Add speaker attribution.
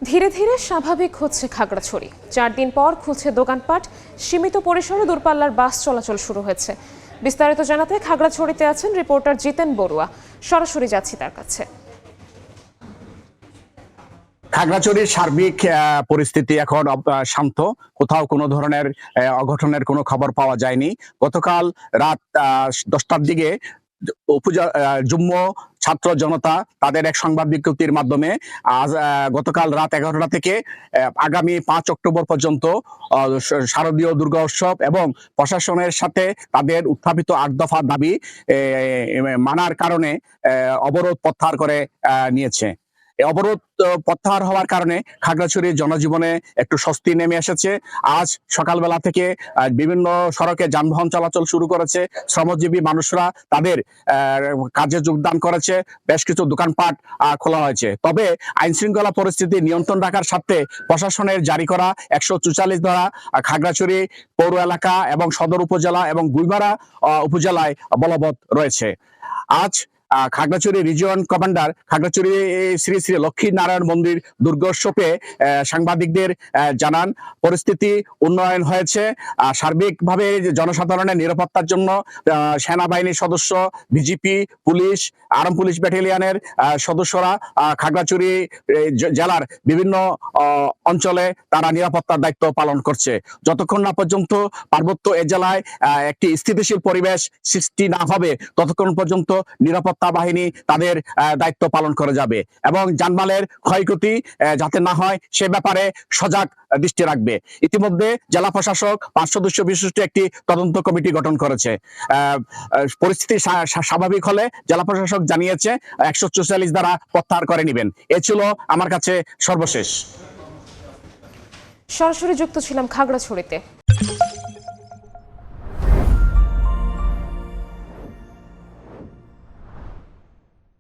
Speaker 1: ধীরে ধীরে স্বাভাবিক হচ্ছে খাগড়াছড়ি। 4 দিন পর খুলছে দোকানপাট, সীমিত পরিসরে দূরপাল্লার বাস চলাচল শুরু হয়েছে। বিস্তারিত জানাতে খাগড়াছড়িতে আছেন রিপোর্টার জিতেন বড়ুয়া। সরাসরি যাচ্ছি তার কাছে।
Speaker 2: খাগড়াছড়ির সার্বিক পরিস্থিতি এখন শান্ত, কোথাও কোনো ধরনের অঘটনের কোনো খবর পাওয়া যায়নি। গতকাল রাত 10টার দিকে যুগ্ম ছাত্র জনতা তাদের এক সংবাদ বিজ্ঞপ্তির মাধ্যমে আজ গতকাল রাত 11টা থেকে আগামী 5 অক্টোবর পর্যন্ত শারদীয় দুর্গা উৎসব এবং প্রশাসনের সাথে তাদের উত্থাপিত 8 দফা দাবি মানার কারণে অবরোধ প্রত্যাহার করে নিয়েছে। অবরোধ প্রত্যাহার হওয়ার কারণে খাগড়াছড়ির জনজীবনে একটু স্বস্তি নেমে এসেছে। আজ সকালবেলা থেকে বিভিন্ন সড়কে যানবাহন চলাচল শুরু করেছে। শ্রমজীবী মানুষরা তাদের কাজে যোগদান করেছে। বেশ কিছু দোকানপাট খোলা হয়েছে। তবে আইন শৃঙ্খলা পরিস্থিতি নিয়ন্ত্রণ রাখার স্বার্থে প্রশাসনের জারি করা 144 ধারা খাগড়াছড়ি পৌর এলাকা এবং সদর উপজেলা এবং গুইমারা উপজেলায় বলবৎ রয়েছে। আজ খাগড়াছড়ি রিজিয়ন কমান্ডার খাগড়াছড়ি শ্রী শ্রী লক্ষ্মী নারায়ণ মন্দির দুর্গোৎসবে সাংবাদিকদের জানান পরিস্থিতি উন্নয়ন হয়েছে। সার্বিকভাবে জনসাধারণের নিরাপত্তার জন্য সেনাবাহিনীর সদস্য, বিজিপি, পুলিশ, আর্ম পুলিশ ব্যাটালিয়নের সদস্যরা খাগড়াছড়ি জেলার বিভিন্ন অঞ্চলে তারা নিরাপত্তার দায়িত্ব পালন করছে। যতক্ষণ না পর্যন্ত পার্বত্য এ জেলায় একটি স্থিতিশীল পরিবেশ সৃষ্টি না হবে ততক্ষণ পর্যন্ত নিরাপত্তা বাহিনী তাদের দায়িত্ব পালন করে যাবে এবং জানমালের ক্ষয়ক্ষতি যাতে না হয় সে ব্যাপারে সজাগ দৃষ্টি রাখবে। ইতিমধ্যে জেলা প্রশাসক 5 সদস্য বিশিষ্ট একটি তদন্ত কমিটি গঠন করেছে। পরিস্থিতি স্বাভাবিক হলে জেলা প্রশাসক জানিয়েছে 144 ধারা প্রত্যাহার করে নেবেন। এ ছিল আমার কাছে সর্বশেষ।
Speaker 1: সরাসরি যুক্ত ছিলাম খাগড়াছড়িতে।